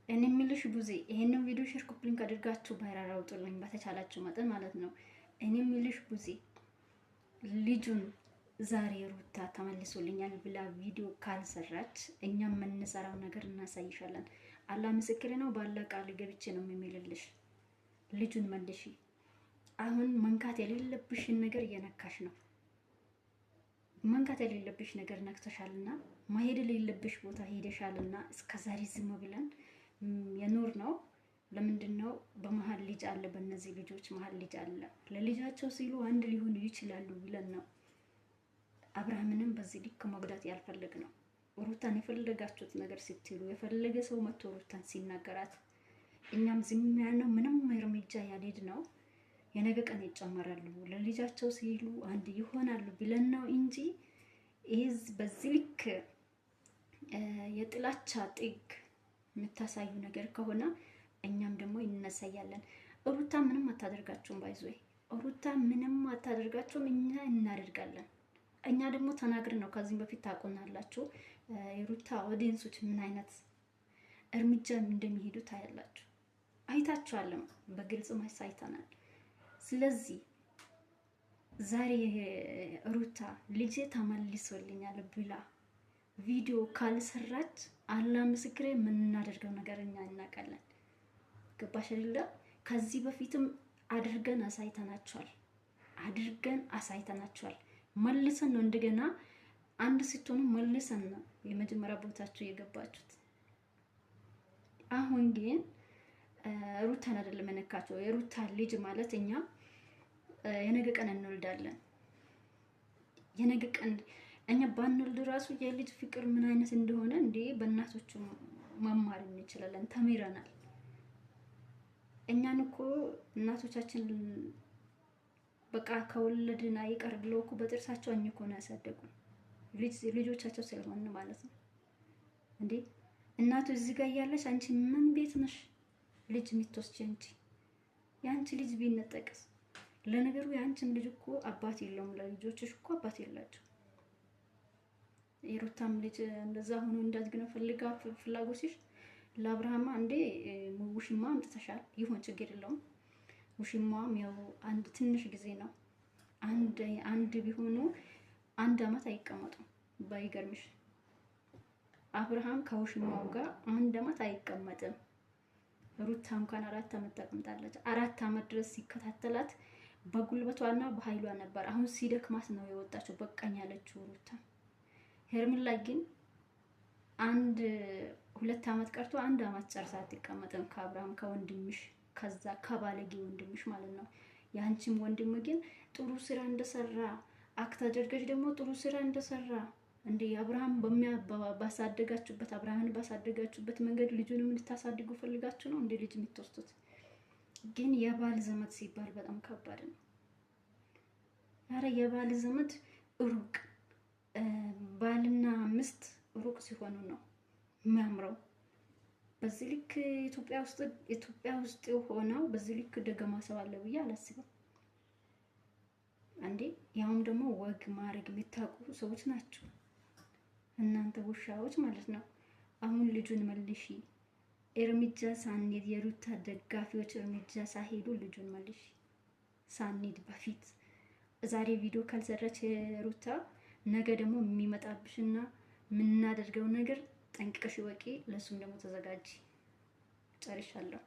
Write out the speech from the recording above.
እኔ የሚልሽ ቡዜ ይሄንን ቪዲዮ ሼር ኮፒ ሊንክ አድርጋችሁ ቫይራል አውጡልኝ በተቻላችሁ መጠን ማለት ነው። እኔ የሚልሽ ቡዜ ልጁን ዛሬ ሩታ ተመልሶልኛል ብላ ቪዲዮ ካልሰራች እኛም የምንሰራው ነገር እናሳይሻለን። አላህ ምስክሬ ነው። ባለ ቃል ገብቼ ነው የሚልልሽ። ልጁን መልሺ። አሁን መንካት የሌለብሽን ነገር እየነካሽ ነው። መንካት የሌለብሽ ነገር ነክተሻልና መሄድ የሌለብሽ ቦታ ሄደሻልና እስከዛሬ ዝም ብለን የኖር ነው። ለምንድነው? በመሀል ልጅ አለ፣ በእነዚህ ልጆች መሀል ልጅ አለ። ለልጃቸው ሲሉ አንድ ሊሆኑ ይችላሉ ብለን ነው አብርሃምንም በዚህ ልክ መጉዳት ያልፈለግ ነው። ሩታን የፈለጋችሁት ነገር ስትሉ የፈለገ ሰው መጥቶ ሩታን ሲናገራት እኛም ዝም ያልነው ምንም እርምጃ ያልሄድ ነው። የነገ ቀን ይጨመራሉ ለልጃቸው ሲሉ አንድ ይሆናሉ ብለን ነው እንጂ ይዝ በዚህ ልክ የጥላቻ ጥግ የምታሳዩ ነገር ከሆነ እኛም ደግሞ ይነሳያለን። ሩታ ምንም አታደርጋችሁም። ባይዞይ ሩታ ምንም አታደርጋችሁም። እኛ እናደርጋለን። እኛ ደግሞ ተናግረን ነው። ከዚህም በፊት ታቆናላችሁ። የሩታ ኦዲየንሶች ምን አይነት እርምጃ እንደሚሄዱ ታያላችሁ። አይታችኋል። በግልጽ ማሳይተናል። ስለዚህ ዛሬ ሩታ ልጄ ተመልሶልኛል ብላ ቪዲዮ ካልሰራች አላህ ምስክሬ የምናደርገው ነገር እኛ እናውቃለን። ገባሽ አይደለ? ከዚህ በፊትም አድርገን አሳይተናቸዋል። መልሰን ነው እንደገና አንድ ስትሆኑ መልሰን ነው የመጀመሪያ ቦታችሁ የገባችሁት። አሁን ግን ሩታን አይደለም የነካቸው። የሩታ ልጅ ማለት እኛ የነገ ቀን እንወልዳለን። የነገ ቀን እኛ ባንወልድ ራሱ የልጅ ፍቅር ምን አይነት እንደሆነ እንዴ በእናቶቹ መማር እንችላለን። ተምረናል። እኛን እኮ እናቶቻችን በቃ ከወለድን አይቀር ብለው እኮ በጥርሳቸው እኮ ነው ያሳደጉን። ልጆቻቸው ስለሆነ ማለት ነው እንዴ። እናቱ እዚህ ጋር ያለች አንቺ ምን ቤት ነሽ ልጅ የምትወስጂ እንጂ ያንቺ ልጅ ቢነጠቅስ? ለነገሩ ያንቺም ልጅ እኮ አባት የለውም። ለልጆችሽ እኮ አባት የላቸው። የሩታም ልጅ እንደዛ ሆኖ እንዳድግ ነው ፍላጎትሽ። ለአብርሃም አንዴ ውሽማ አምጥተሻል። ይሁን ችግር የለውም። ውሽማም ያው አንድ ትንሽ ጊዜ ነው። አንድ ቢሆኑ 1 አመት አይቀመጡም። ባይገርምሽ አብርሃም ከውሽማው ጋር 1 አመት አይቀመጥም። ሩታ እንኳን 4 አመት ተቀምጣለች። 4 አመት ድረስ ሲከታተላት በጉልበቷና በኃይሏ ነበር። አሁን ሲደክማት ነው የወጣችው በቃኝ ያለችው ሩታ። ሄርሜላ ግን 2 አመት ቀርቶ 1 አመት ጨርሳ አትቀመጥም ከአብርሃም ከወንድምሽ፣ ከዛ ከባለጌ ወንድምሽ ማለት ነው። ያንቺም ወንድም ግን ጥሩ ስራ እንደሰራ አክት አድርገሽ ደግሞ ጥሩ ስራ እንደሰራ እንዴ አብርሃም አብርሃምን ባሳደጋችሁበት መንገድ ልጁንም ልታሳድጉ ፈልጋችሁ ነው እንዴ ልጅ የምትወስዱት? ግን የባል ዘመድ ሲባል በጣም ከባድ ነው። አረ የባል ዘመድ ሩቅ፣ ባልና ሚስት ሩቅ ሲሆኑ ነው የሚያምረው። በዚህ ልክ ኢትዮጵያ ውስጥ ሆነው በዚህ ልክ ደገማ ሰው አለ ብዬ አላስብም። አንዴ ያውም ደግሞ ወግ ማድረግ የምታውቁ ሰዎች ናቸው እናንተ ውሻዎች ማለት ነው። አሁን ልጁን መልሺ። እርምጃ ሳንሄድ የሩታ ደጋፊዎች እርምጃ ሳይሄዱ ልጁን መልሺ። ሳንሄድ በፊት ዛሬ ቪዲዮ ካልሰራች ሩታ ነገ ደግሞ የሚመጣብሽና የምናደርገው ነገር ጠንቅቀሽ ወቂ። ለሱም ደግሞ ተዘጋጂ። ጨርሻለሁ።